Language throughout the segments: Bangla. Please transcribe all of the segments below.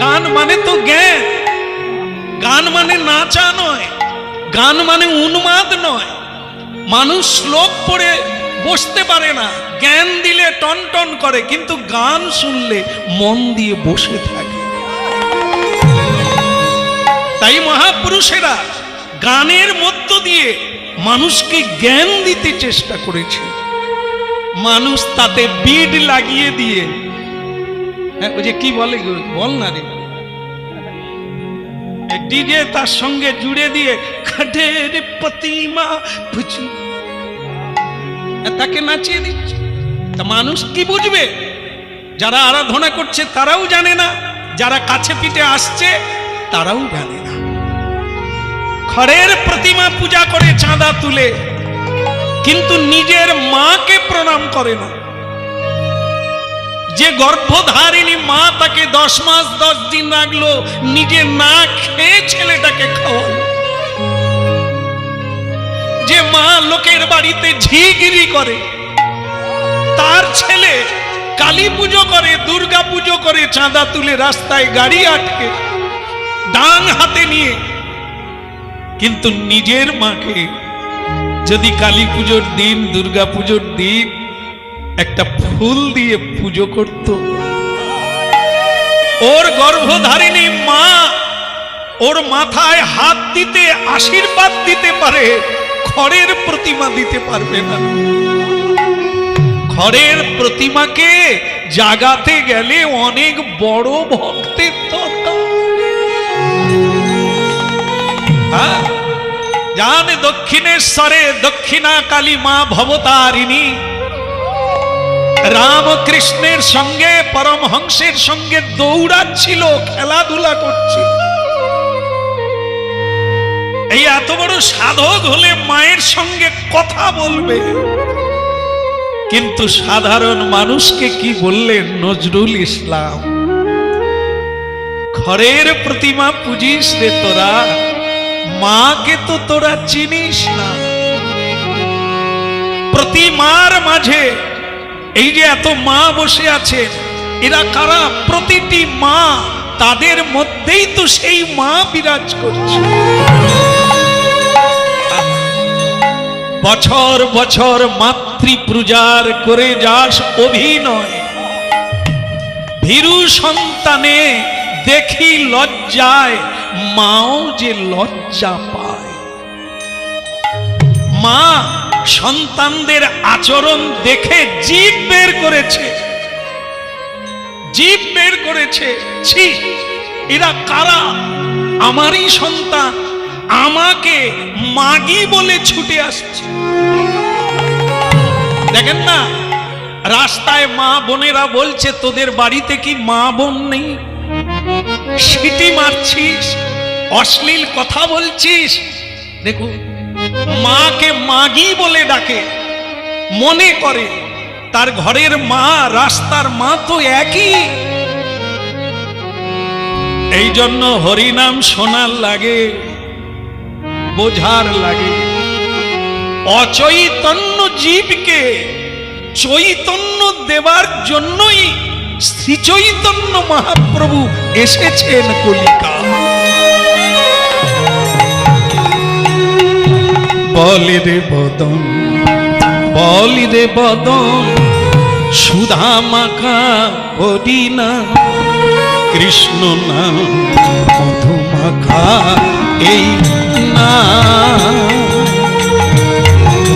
গান মানে তো জ্ঞান, গান মানে নাচা নয়, গান মানে উন্মাদ নয়। মানুষ শ্লোক পড়ে বসতে পারে না, জ্ঞান দিলে টন টন করে, কিন্তু গান শুনলে মন দিয়ে বসে থাকে। তাই মহাপুরুষেরা গানের মধ্য দিয়ে মানুষকে জ্ঞান দিতে চেষ্টা করেছে। মানুষ তাতে বিড লাগিয়ে দিয়ে, ওই যে কি বলে, বল না রে, ডিজে তার সঙ্গে জুড়ে দিয়ে খাটের প্রতিমা বুঝু তাকে নাচিয়ে দিচ্ছে। তা মানুষ কি বুঝবে? যারা আরাধনা করছে তারাও জানে না, যারা কাছে পিঠে আসছে তারাও জানে না। খড়ের প্রতিমা পূজা করে চাঁদা তুলে, কিন্তু নিজের মাকে প্রণাম করে না। যে গর্ভধারিণী মা তাকে 10 মাস 10 দিন রাখলো, নিজে না খেয়ে ছেলেটাকে খাওয়ালো। যে মা লোকের বাড়িতে ঝিগিরি করে, তার ছেলে কালী পুজো করে, দুর্গা পুজো করে, চাঁদা তুলে রাস্তায় গাড়ি আটকে ডাং হাতে নিয়ে, কিন্তু নিজের মাকে যদি কালী পুজোর দিন, দুর্গা পুজোর দিন একটা ফুল দিয়ে পুজো করত, ওর গর্ভধারিণী মা ওর মাথায় হাত দিতে, আশীর্বাদ দিতে পারে, খড়ের প্রতিমা দিতে পারবে না। খড়ের প্রতিমাকে জাগাতে গেলে অনেক বড় ভক্তের দরকার। জান দক্ষিণেশ্বরে দক্ষিণা কালী মা ভবতারিণী রামকৃষ্ণের সঙ্গে, পরমহংসের সঙ্গে দৌড়াচ্ছিল, খেলাধুলা করছিল। এই এত বড় সাধক হলে মায়ের সঙ্গে কথা বলবে, কিন্তু সাধারণ মানুষকে কি বললেন নজরুল ইসলাম? খড়ের প্রতিমা পুজিস রে তোরা, মাকে তো তোরা চিনিস না। প্রতিমার মাঝে এই যে এত মা বসে আছে, এরা কারা? প্রতিটি মা, তাদের মধ্যেই তো সেই মা বিরাজ করছে। বছর বছর মাতৃপূজার করে যাস অভিনয়, ভীরু সন্তানে দেখি লজ্জায় মাও যে লজ্জা পায়। মা সন্তানদের আচরণ দেখে জিভ বের করেছে, জিভ বের করেছে। ছি, এরা কারা? আমারই সন্তান, আমাকে মাগি বলে ছুটে আসছে। দেখেন না, রাস্তায় মা বোনেরা বলছে তোদের বাড়িতে কি মা বোন নেই? সিটি মারছিস, অশ্লীল কথা বলছিস। দেখুন, মাকে মাগি বলে ডাকে, মনে করে তার ঘরের মা রাস্তার মা তো একই। এই জন্য হরিনাম শোনার লাগে, বোঝার লাগে। অচৈতন্য জীবকে চৈতন্য দেবার জন্যই শ্রী চৈতন্য মহাপ্রভু এসেছেন কলিকা। বলি রে বদন, বলি রে বদন, সুধা মাখা হরিনা, কৃষ্ণ নাম মধু মাখা এই না।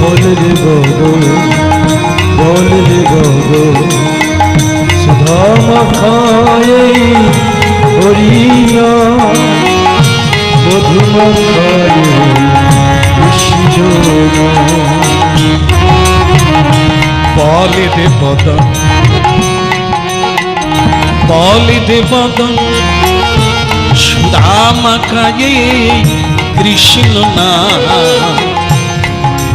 বলি রে বদন, বলি রে বদন, সুধা মাখা এই হরিনা, মধু মাখা বলি রে বদন, বলি রে বদন, সুধা মাখা এই কৃষ্ণ নাম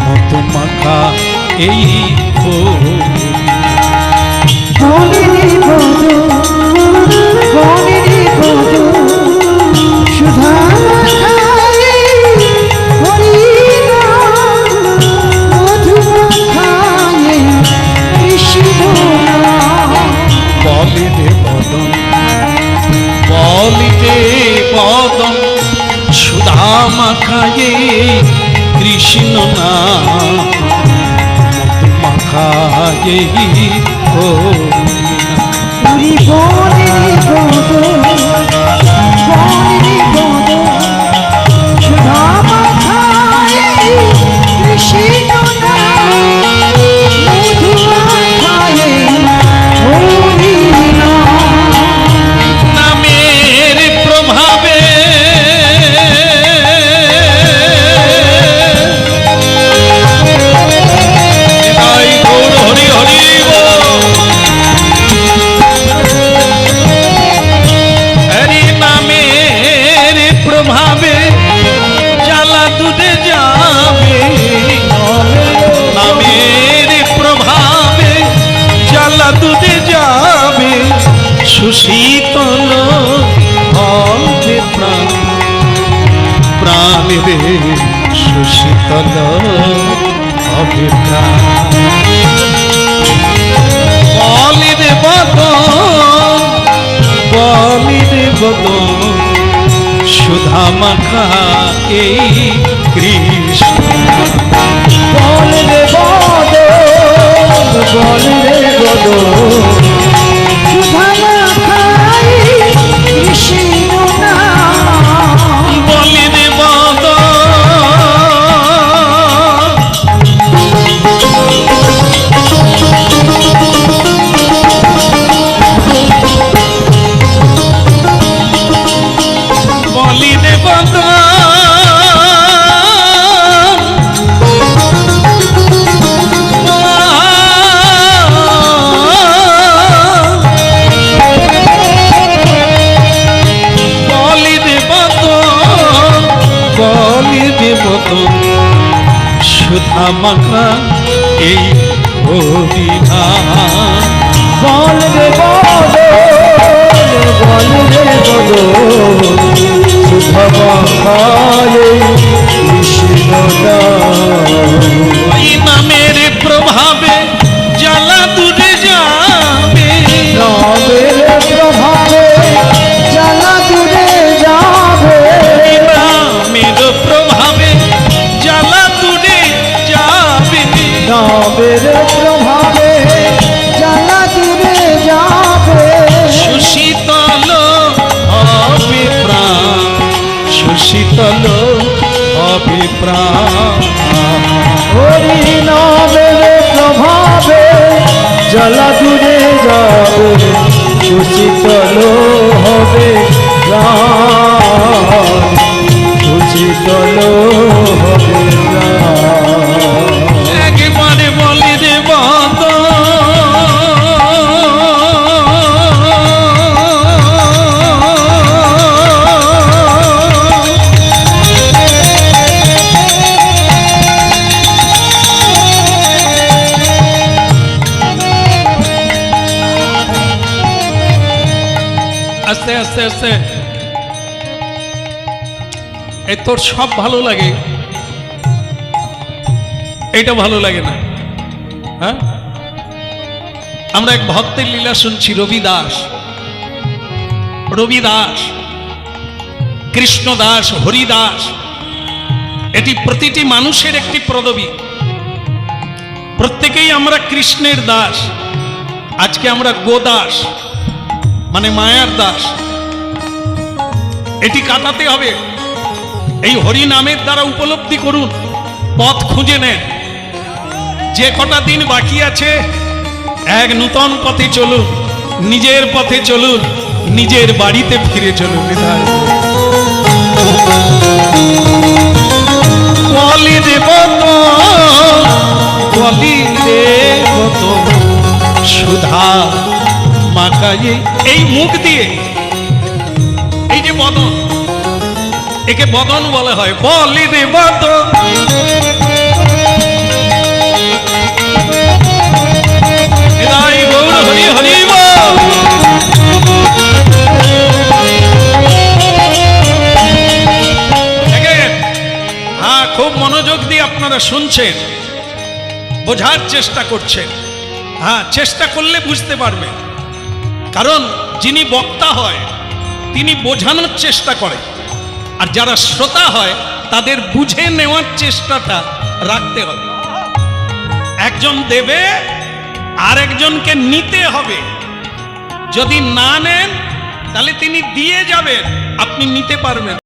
মধু মাখা এই সুধা বলি বদন সুধা মাখায়ে কৃষ্ণ নাম মাখায়ে ও পুরি বনে বদন বনে বদন সুধা মাখায়ে কৃষ্ণ নাম মধু মাখায়ে হরি নাম। নামের প্রভাবে তাই গৌর হরি হরি হরি নামের প্রভাবে জ্বালা দূরে যাবে নামের প্রভাবে জ্বালা দূরে যাবে সুশীতল হবে প্রাণ প্রাণ রে সুশীতল হবে প্রাণ বলিরে বদন সুধা মাখা এই কৃষ্ণ বল রে বদন বল রে বদন সুধা মাখাই কৃষ্ণ নাম। বলিরে বদন বলিরে বদন সুধা মাখা এই হরিণা বল রে বদন বল রে বদন সুধা মাখায়ে কৃষ্ণ নাম। ওই নামের প্রভাবে জ্বালা দূরে যাবে নামের প্রভাবে জ্বালা দূরে যাবে নামের প্রভাবে জ্বালা দূরে যাবে নামের প্রভাবে জ্বালা দূরে যাবে সুশীতল হবে প্রাণ সুশীতল হবে প্রাণ হরি নামের প্রভাবে জ্বালা দূরে যাবে সুশীতল হবে প্রাণ সুশীতল হবে প্রাণ। একবারে বলিরে বদন আস্তে আস্তে আস্তে এই তোর সব ভালো লাগে এটা ভালো লাগে না হ্যাঁ আমরা এক ভক্তের লীলা শুনছি রবিদাস কৃষ্ণদাস হরিদাস এটি প্রতিটি মানুষের একটি পদবী প্রত্যেকেই আমরা কৃষ্ণের দাস আজকে আমরা গোদাস মানে মায়ার দাস এটি কাটাতে হবে এই হরি নামের দ্বারা উপলব্ধি করুন পথ খুঁজে নেন যে কটা দিন বাকি আছে এক নূতন পথে চলুন নিজের পথে চলুন নিজের বাড়িতে ফিরে চলুন বলি দেব সুধা মাকায়ে এই মুখ দিয়ে এই যে বদন একে বদন বলা হয় বলি রে বদন হৃদয় গৌর হরি হরি বল। দেখেন হ্যাঁ খুব মনোযোগ দিয়ে আপনারা শুনছেন বোঝার চেষ্টা করছেন হ্যাঁ চেষ্টা করলে বুঝতে পারবেন কারণ যিনি বক্তা হয় তিনি বোঝানোর চেষ্টা করেন, আর যারা শ্রোতা হয় তাদের বুঝে নেওয়ার চেষ্টাটা রাখতে হবে। একজন দেবে আর একজনকে নিতে হবে। যদি না নেন তাহলে তিনি দিয়ে যাবেন, আপনি নিতে পারবেন।